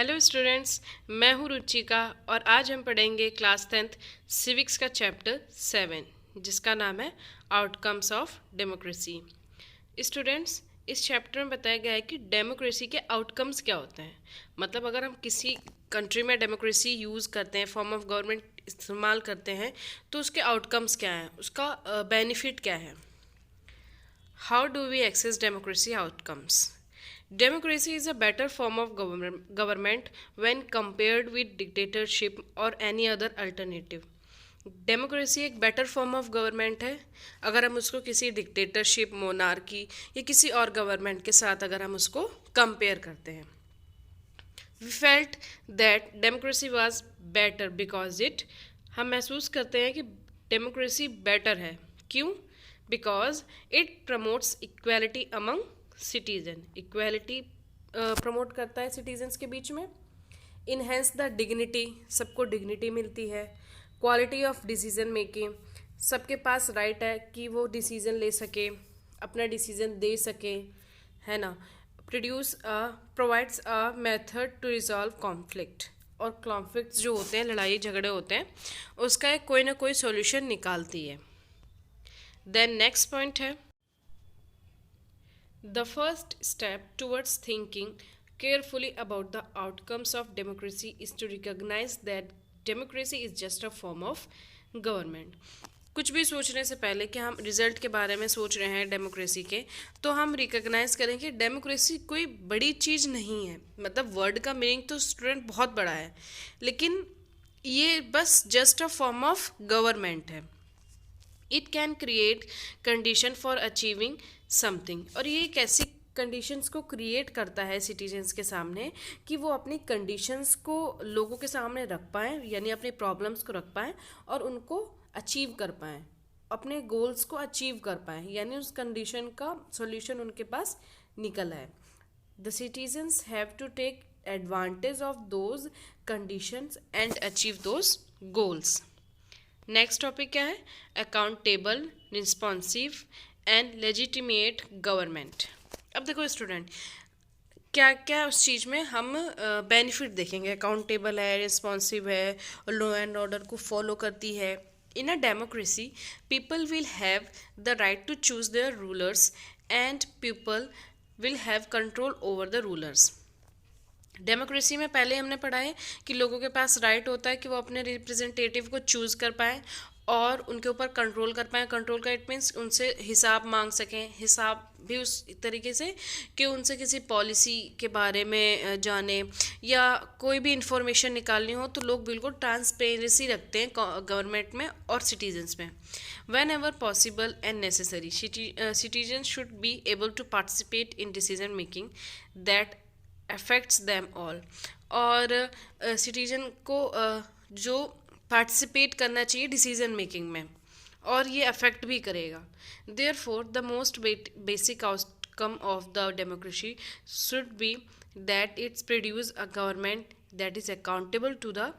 Hello students, मैं हूँ रुचिका और आज हम पढ़ेंगे क्लास 10th सिविक्स का चैप्टर 7 जिसका नाम है आउटकम्स ऑफ डेमोक्रेसी। स्टूडेंट्स, इस चैप्टर में बताया गया है कि डेमोक्रेसी के आउटकम्स क्या होते हैं। मतलब अगर हम किसी कंट्री में डेमोक्रेसी यूज़ करते हैं, फॉर्म ऑफ गवर्नमेंट इस्तेमाल करते हैं, तो उसके आउटकम्स क्या हैं, उसका बेनिफिट क्या है। How do we access democracy outcomes? Democracy is a better form of government when compared with dictatorship or any other alternative. Democracy एक बेटर फॉर्म ऑफ गवर्नमेंट है अगर हम उसको किसी डिक्टेटरशिप, मोनार्की या किसी और गवर्नमेंट के साथ अगर हम उसको कंपेयर करते हैं। We felt that democracy was better because हम महसूस करते हैं कि डेमोक्रेसी बेटर है। क्यों? Because it promotes equality among citizen. Equality promote करता है सिटीजन्स के बीच में। इनहेंस द डिग्निटी, सबको डिग्निटी मिलती है। क्वालिटी ऑफ डिसीजन मेकिंग, सबके पास राइट है कि वो डिसीजन ले सके, अपना डिसीजन दे सके, है ना। Provides a method to resolve conflict, और कॉन्फ्लिक्ट जो होते हैं, लड़ाई झगड़े होते हैं, उसका एक कोई ना कोई सॉल्यूशन निकालती है। देन नेक्स्ट पॉइंट है, the first step towards thinking carefully about the outcomes of democracy is to recognize that democracy is just a form of government. कुछ भी सोचने से पहले कि हम रिजल्ट के बारे में सोच रहे हैं डेमोक्रेसी के, तो हम रिकॉग्नाइज करें कि डेमोक्रेसी कोई बड़ी चीज़ नहीं है। मतलब वर्ड का मीनिंग तो स्टूडेंट बहुत बड़ा है, लेकिन ये बस just a form of government है। It can create condition for achieving something, और ये एक ऐसी कंडीशंस को क्रिएट करता है सिटीजन्स के सामने कि वो अपनी कंडीशंस को लोगों के सामने रख पाएँ, यानी अपने प्रॉब्लम्स को रख पाएँ और उनको अचीव कर पाएँ, अपने गोल्स को अचीव कर पाएँ, यानी उस कंडीशन का सॉल्यूशन उनके पास निकल आए। The citizens have to take advantage of those conditions and achieve those goals. Next topic क्या है? Accountable, responsive and legitimate government. अब देखो स्टूडेंट, क्या क्या उस चीज़ में हम बेनिफिट देखेंगे। अकाउंटेबल है, रिस्पॉन्सिव है, और लॉ एंड ऑर्डर को फॉलो करती है। In a democracy people will have the right to choose their rulers and people will have control over the rulers. Democracy में पहले हमने पढ़ा है कि लोगों के पास राइट होता है कि वो अपने रिप्रेजेंटेटिव को चूज़ कर पाएँ और उनके ऊपर कंट्रोल कर पाएँ। कंट्रोल का इट मीन्स उनसे हिसाब मांग सकें, हिसाब भी उस तरीके से कि उनसे किसी पॉलिसी के बारे में जाने या कोई भी इंफॉर्मेशन निकालनी हो, तो लोग बिल्कुल ट्रांसपेरेंसी रखते हैं गवर्नमेंट में और सिटीजन्स में। Whenever possible and necessary citizen should be able to participate in decision making that affects them all, और सिटीजन को जो पार्टिसिपेट करना चाहिए डिसीजन मेकिंग में, और ये अफेक्ट भी करेगा। Therefore the most basic outcome of the democracy should be that it's produce a government that is accountable to the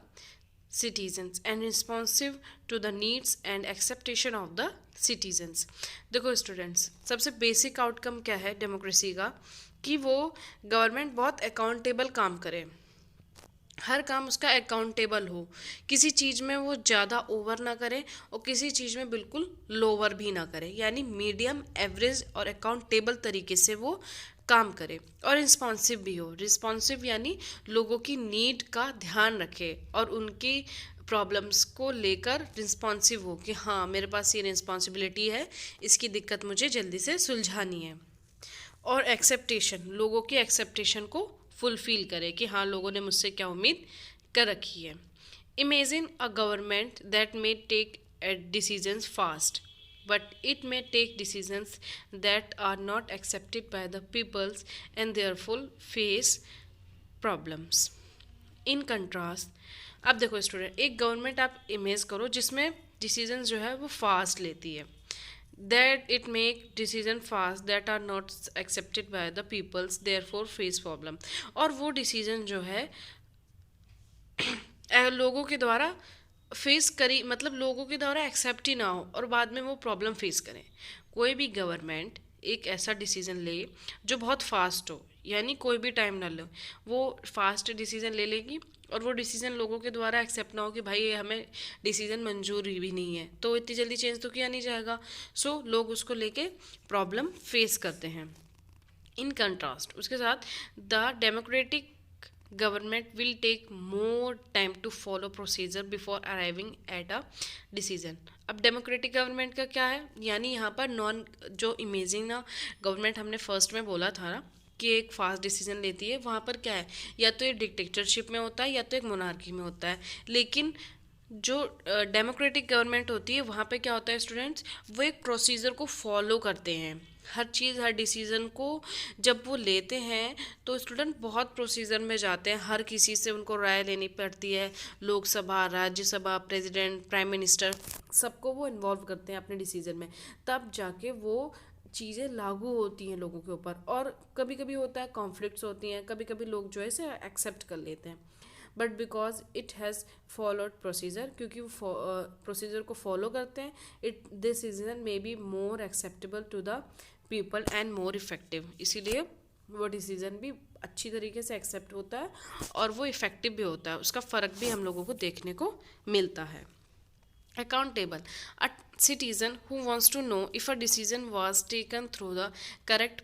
citizens and responsive to the needs and acceptation of the citizens। देखो students, सबसे basic outcome क्या है democracy का, कि वो government बहुत accountable काम करे, हर काम उसका अकाउंटेबल हो, किसी चीज़ में वो ज़्यादा ओवर ना करे और किसी चीज़ में बिल्कुल लोअर भी ना करे, यानी मीडियम, एवरेज और अकाउंटेबल तरीके से वो काम करे। और रिस्पॉन्सिव भी हो। रिस्पॉन्सिव यानी लोगों की नीड का ध्यान रखे और उनकी प्रॉब्लम्स को लेकर रिस्पॉन्सिव हो कि हाँ, मेरे पास ये रिस्पॉन्सिबिलिटी है, इसकी दिक्कत मुझे जल्दी से सुलझानी है। और एक्सेप्टेशन, लोगों की एक्सेप्टेशन को फुलफिल करे कि हाँ, लोगों ने मुझसे क्या उम्मीद कर रखी है। Imagine a government that may take decisions fast, but it may take decisions that are not accepted by the peoples and therefore face problems. In contrast, अब देखो स्टूडेंट, एक गवर्नमेंट आप इमेज करो जिसमें डिसीजन जो है वो फास्ट लेती है, that it make decision fast that are not accepted by the peoples therefore face problem, और वो डिसीजन जो है लोगों के द्वारा फेस करी, मतलब लोगों के द्वारा एक्सेप्ट ही ना हो और बाद में वो प्रॉब्लम फेस करें। कोई भी गवर्नमेंट एक ऐसा डिसीजन ले जो बहुत फास्ट हो, यानी कोई भी टाइम ना लो, वो फास्ट डिसीजन ले लेगी और वो डिसीजन लोगों के द्वारा एक्सेप्ट ना हो कि भाई ये हमें डिसीजन मंजूर भी नहीं है, तो इतनी जल्दी चेंज तो किया नहीं जाएगा। सो लोग उसको लेके प्रॉब्लम फेस करते हैं। इन कंट्रास्ट उसके साथ the democratic government will take more time to follow procedure before arriving at a decision। अब डेमोक्रेटिक गवर्नमेंट का क्या है, यानी यहाँ पर नॉन जो इमेजिंग ना गवर्नमेंट हमने फर्स्ट में बोला था ना कि एक फास्ट डिसीजन लेती है, वहाँ पर क्या है, या तो ये डिक्टेटरशिप में होता है या तो एक मोनार्की में होता है। लेकिन जो डेमोक्रेटिक गवर्नमेंट होती है वहाँ पे क्या होता है स्टूडेंट्स, वो एक प्रोसीजर को फॉलो करते हैं। हर चीज़ हर डिसीज़न को जब वो लेते हैं तो स्टूडेंट बहुत प्रोसीजर में जाते हैं, हर किसी से उनको राय लेनी पड़ती है। Lok Sabha, Rajya Sabha, president, prime minister, सबको वो इन्वॉल्व करते हैं अपने डिसीजन में, तब जाके वो चीज़ें लागू होती हैं लोगों के ऊपर। और कभी कभी होता है कॉन्फ्लिक्ट्स होती हैं, कभी कभी लोग जो है इसे एक्सेप्ट कर लेते हैं, but because it has followed procedure, क्योंकि वो प्रोसीजर को फॉलो करते हैं, it this decision may be more acceptable to the people and more effective, इसीलिए वो डिसीजन भी अच्छी तरीके से एक्सेप्ट होता है और वो इफेक्टिव भी होता है। उसका फ़र्क भी हम लोगों को देखने को मिलता है। Accountable, a citizen who wants to know if a decision was taken through the correct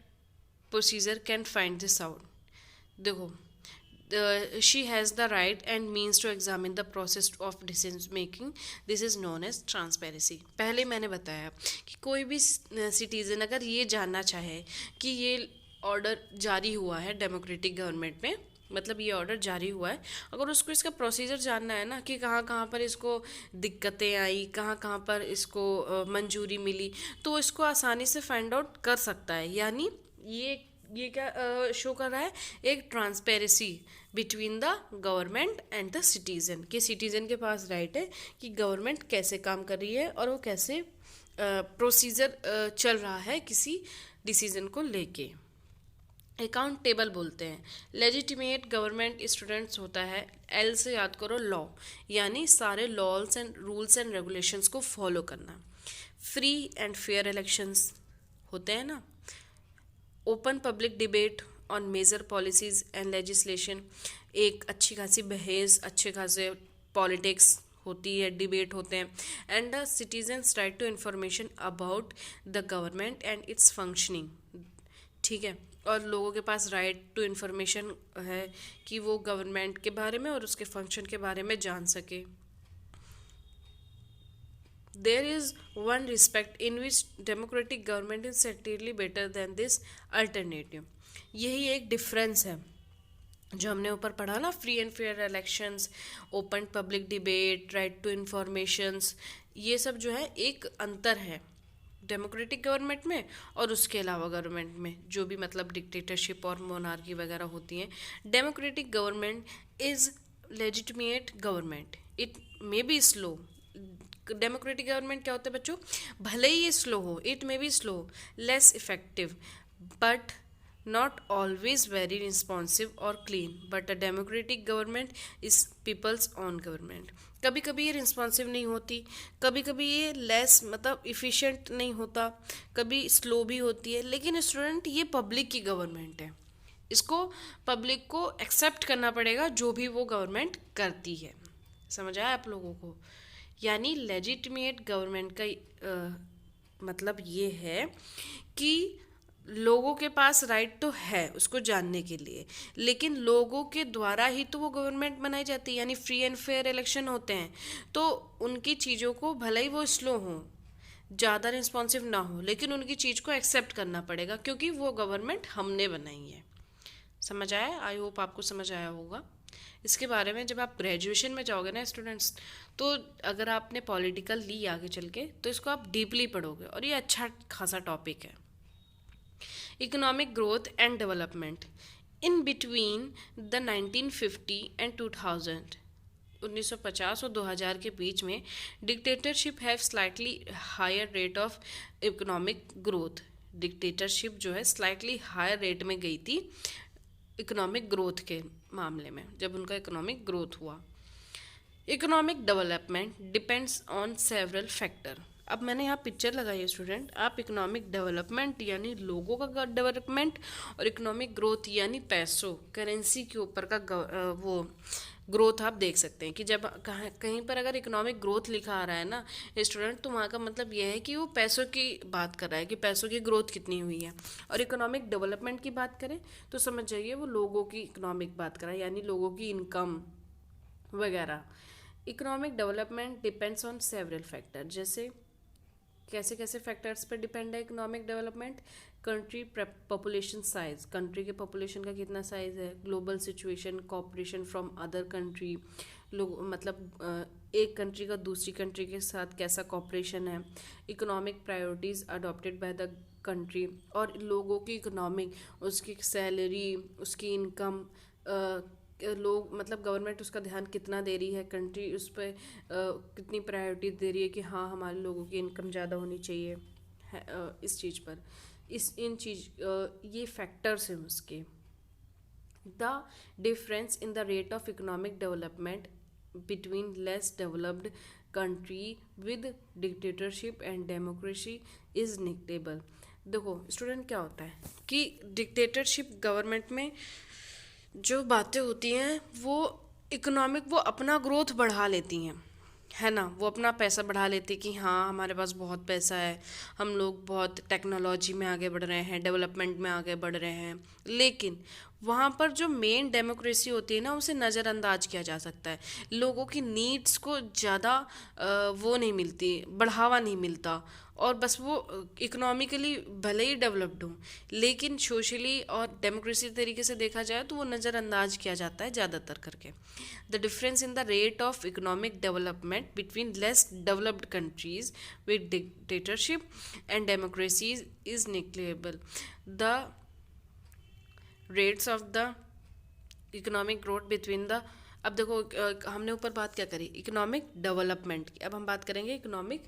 procedure can find this out। देखो, she has the right and means to examine the process of decision making, this is known as transparency। पहले मैंने बताया कि कोई भी citizen अगर ये जानना चाहे कि ये ऑर्डर जारी हुआ है डेमोक्रेटिक गवर्नमेंट में, मतलब ये ऑर्डर जारी हुआ है, अगर उसको इसका प्रोसीजर जानना है ना कि कहाँ कहाँ पर इसको दिक्कतें आई, कहाँ कहाँ पर इसको मंजूरी मिली, तो इसको आसानी से फाइंड आउट कर सकता है। यानी ये क्या शो कर रहा है, एक transparency between the government and the citizen, कि सिटीज़न के पास राइट है कि गवर्नमेंट कैसे काम कर रही है और वो कैसे प्रोसीजर चल रहा है किसी डिसीजन को लेके। अकाउंटेबल बोलते हैं। लेजिटिमेट गवर्नमेंट स्टूडेंट्स होता है, एल से याद करो लॉ, यानी सारे laws and rules and regulations को फॉलो करना। फ्री एंड फेयर इलेक्शंस होते हैं ना। Open public debate on major policies and legislation, एक अच्छी खासी बहस, अच्छे खासे पॉलिटिक्स होती है, डिबेट होते हैं। And the citizens right to information about the government and its functioning, ठीक है, और लोगों के पास राइट टू इन्फॉर्मेशन है कि वो गवर्नमेंट के बारे में और उसके फंक्शन के बारे में जान सके। There is one respect in which democratic government is certainly better than this alternative। यही एक डिफरेंस है जो हमने ऊपर पढ़ा ना, free and fair elections, open public debate, right to informations, ये सब जो है एक अंतर है डेमोक्रेटिक गवर्नमेंट में और उसके अलावा गवर्नमेंट में जो भी मतलब डिक्टेटरशिप और मोनार्की वगैरह होती हैं। Democratic government is legitimate government, it may be slow. Democratic government क्या होता है बच्चों, भले ही ये स्लो हो, it may be slow, less effective, but not always very responsive और clean. But a democratic government is people's own government. कभी कभी ये रिस्पॉन्सिव नहीं होती, कभी कभी ये लेस मतलब इफ़िशिएंट नहीं होता, कभी स्लो भी होती है, लेकिन स्टूडेंट ये पब्लिक की गवर्नमेंट है, इसको पब्लिक को एक्सेप्ट करना पड़ेगा जो भी वो गवर्नमेंट करती है। समझ आया आप लोगों को? यानी लेजिटिमेट गवर्नमेंट का मतलब ये है कि लोगों के पास राइट तो है उसको जानने के लिए, लेकिन लोगों के द्वारा ही तो वो गवर्नमेंट बनाई जाती है। यानी फ्री एंड फेयर इलेक्शन होते हैं तो उनकी चीज़ों को भले ही वो स्लो हो, ज़्यादा रिस्पॉन्सिव ना हो, लेकिन उनकी चीज़ को एक्सेप्ट करना पड़ेगा क्योंकि वो गवर्नमेंट हमने बनाई है। समझ आया? आई होप आपको समझ आया होगा। इसके बारे में जब आप ग्रेजुएशन में जाओगे ना स्टूडेंट्स, तो अगर आपने पॉलिटिकल ली आगे चल के तो इसको आप डीपली पढ़ोगे और ये अच्छा खासा टॉपिक है। Economic growth and development in between the 1950 and 2000, 1950 और 2000 के बीच में dictatorship have slightly higher rate of economic growth. Dictatorship जो है स्लाइटली हायर रेट में गई थी इकोनॉमिक ग्रोथ के मामले में, जब उनका इकोनॉमिक ग्रोथ हुआ। Economic development depends on several factor. अब मैंने यहाँ पिक्चर लगाई है स्टूडेंट, आप इकोनॉमिक डेवलपमेंट यानी लोगों का डेवलपमेंट और इकोनॉमिक ग्रोथ यानी पैसों करेंसी के ऊपर का वो ग्रोथ आप देख सकते हैं कि जब कहीं पर अगर इकोनॉमिक ग्रोथ लिखा आ रहा है ना स्टूडेंट, तो वहाँ का मतलब यह है कि वो पैसों की बात कर रहा है कि पैसों की ग्रोथ कितनी हुई है। और इकोनॉमिक डेवलपमेंट की बात करें तो समझ जाइए वो लोगों की इकोनॉमिक बात कर रहा है, यानी लोगों की इनकम वगैरह। Economic development depends on several factor, जैसे कैसे कैसे फैक्टर्स पर डिपेंड है economic development. Country population size, country के पॉपुलेशन का कितना साइज है, global situation, cooperation from other country, लोग मतलब एक कंट्री का दूसरी कंट्री के साथ कैसा कॉपरेशन है, economic priorities adopted by the country, और लोगों की इकोनॉमिक, उसकी सैलरी, उसकी इनकम, लोग मतलब गवर्नमेंट उसका ध्यान कितना दे रही है, कंट्री उस पर कितनी प्रायोरिटी दे रही है कि हाँ हमारे लोगों की इनकम ज़्यादा होनी चाहिए है, इस चीज़ पर, इन चीज़ ये फैक्टर्स हैं उसके। The difference in the rate of economic development between less developed country with dictatorship and democracy is negative. देखो स्टूडेंट, क्या होता है कि डिक्टेटरशिप गवर्नमेंट में जो बातें होती हैं वो इकोनॉमिक, वो अपना ग्रोथ बढ़ा लेती हैं, है ना, वो अपना पैसा बढ़ा लेती कि हाँ हमारे पास बहुत पैसा है, हम लोग बहुत टेक्नोलॉजी में आगे बढ़ रहे हैं, डेवलपमेंट में आगे बढ़ रहे हैं। लेकिन वहाँ पर जो मेन डेमोक्रेसी होती है ना, उसे नज़रअंदाज किया जा सकता है, लोगों की नीड्स को ज़्यादा वो नहीं मिलती, बढ़ावा नहीं मिलता, और बस वो इकोनॉमिकली भले ही डेवलप्ड हो लेकिन सोशली और डेमोक्रेसी तरीके से देखा जाए तो वो नज़रअंदाज किया जाता है ज़्यादातर करके। The difference in the rate of economic development between less developed countries with dictatorship and democracy is neglectable. The rates of the economic growth between the, अब देखो हमने ऊपर बात क्या करी इकोनॉमिक डेवलपमेंट की, अब हम बात करेंगे इकोनॉमिक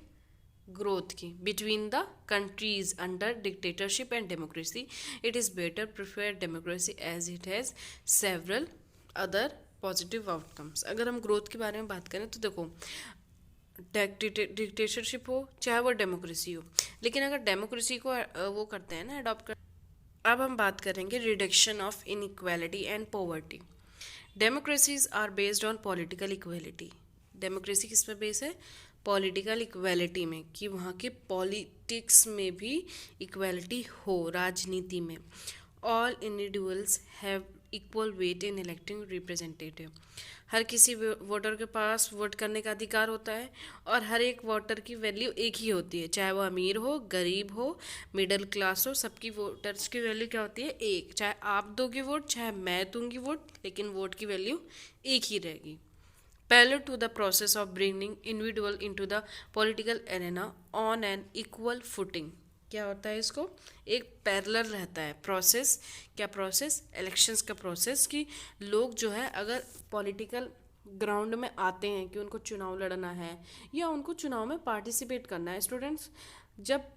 ग्रोथ की। Between the countries under dictatorship and democracy it is better prefer democracy as it has several other positive outcomes. अगर हम ग्रोथ के बारे में बात करें तो देखो डिक्टेटरशिप हो चाहे वो डेमोक्रेसी हो, लेकिन अगर डेमोक्रेसी को वो करते हैं ना अडॉप्ट कर। अब हम बात करेंगे reduction of inequality and poverty. Democracies are based on political equality. Democracy किस पे बेस है, पॉलिटिकल इक्वालिटी में, कि वहाँ के पॉलिटिक्स में भी इक्वालिटी हो, राजनीति में। All individuals have equal weight in electing representative. हर किसी वोटर के पास वोट करने का अधिकार होता है और हर एक वोटर की वैल्यू एक ही होती है, चाहे वो अमीर हो, गरीब हो, मिडिल क्लास हो, सबकी वोटर्स की वैल्यू क्या होती है, एक। चाहे आप दोगे वोट चाहे मैं दूंगी वोट, लेकिन वोट की वैल्यू एक ही रहेगी। Parallel to the process of bringing individual into the political arena on an equal footing। क्या होता है इसको, एक पैरेलल रहता है प्रोसेस। क्या प्रोसेस, इलेक्शंस का प्रोसेस, कि लोग जो है अगर पॉलिटिकल ग्राउंड में आते हैं कि उनको चुनाव लड़ना है या उनको चुनाव में पार्टिसिपेट करना है। स्टूडेंट्स, जब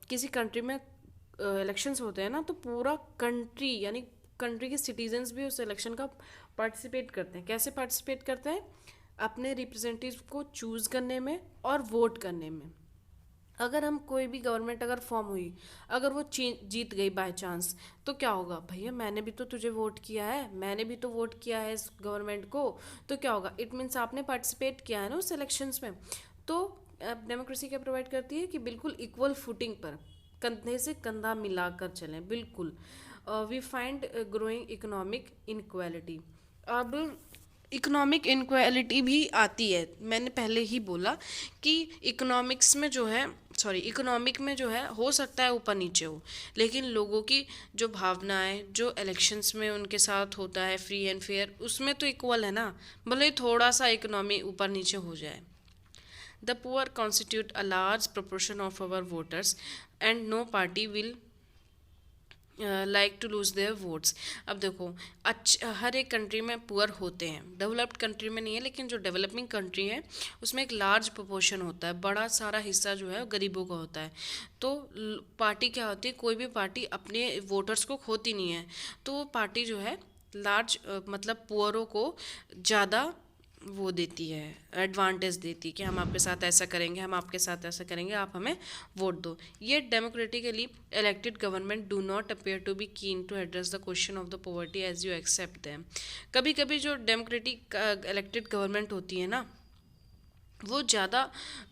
किसी कंट्री में इलेक्शंस होते हैं ना, तो पूरा कंट्री यानी कंट्री के सिटीजन्स भी उस इलेक्शन का पार्टिसिपेट करते हैं। कैसे पार्टिसिपेट करते हैं, अपने रिप्रेजेंटेटिव को चूज़ करने में और वोट करने में। अगर हम कोई भी गवर्नमेंट अगर फॉर्म हुई, अगर वो जीत गई बाय चांस, तो क्या होगा, भैया मैंने भी तो तुझे वोट किया है, मैंने भी तो वोट किया है इस गवर्नमेंट को, तो क्या होगा, इट मीन्स आपने पार्टिसिपेट किया है ना उस इलेक्शंस में। तो डेमोक्रेसी क्या प्रोवाइड करती है कि बिल्कुल इक्वल फुटिंग पर, कंधे से कंधा मिलाकर चलें, बिल्कुल। We find growing economic inequality. अब इकोनॉमिक इनक्वालिटी भी आती है, मैंने पहले ही बोला कि इकोनॉमिक्स में जो है इकोनॉमिक में जो है हो सकता है ऊपर नीचे हो, लेकिन लोगों की जो भावनाएं जो इलेक्शंस में उनके साथ होता है फ्री एंड फेयर, उसमें तो इक्वल है ना, भले ही थोड़ा सा इकोनॉमी ऊपर नीचे हो जाए। The poor constitute a large proportion of our voters and no party will like to lose their votes. अब देखो हर एक कंट्री में पुअर होते हैं, डेवलप्ड कंट्री में नहीं है, लेकिन जो डेवलपिंग कंट्री है उसमें एक लार्ज प्रोपोर्शन होता है, बड़ा सारा हिस्सा जो है गरीबों का होता है। तो पार्टी क्या होती है, कोई भी पार्टी अपने वोटर्स को खोती नहीं है, तो वो पार्टी जो है लार्ज मतलब पुअरों को ज़्यादा वो देती है, एडवांटेज देती है कि हम आपके साथ ऐसा करेंगे, हम आपके साथ ऐसा करेंगे, आप हमें वोट दो। ये democratically elected government do not appear to be keen to address the question of the poverty as you accept them. कभी कभी जो डेमोक्रेटिक इलेक्टेड गवर्नमेंट होती है ना, वो ज़्यादा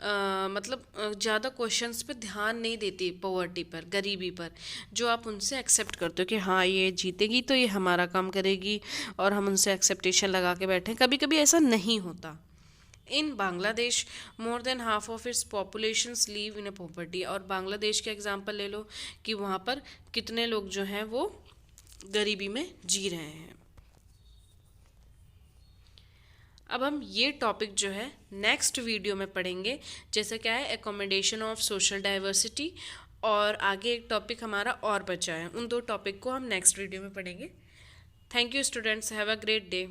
ज़्यादा क्वेश्चंस पे ध्यान नहीं देती, पॉवर्टी पर, गरीबी पर, जो आप उनसे एक्सेप्ट करते हो कि हाँ ये जीतेगी तो ये हमारा काम करेगी, और हम उनसे एक्सेप्टेशन लगा के बैठे। कभी कभी ऐसा नहीं होता। In Bangladesh more than half of its populations live in a poverty. और बांग्लादेश का एग्जांपल ले लो कि वहाँ पर कितने लोग जो हैं वो गरीबी में जी रहे हैं। अब हम ये टॉपिक जो है नेक्स्ट वीडियो में पढ़ेंगे, जैसे क्या है एकोमोडेशन ऑफ सोशल डाइवर्सिटी, और आगे एक टॉपिक हमारा और बचा है। उन दो टॉपिक को हम नेक्स्ट वीडियो में पढ़ेंगे। Thank you students, have a great day.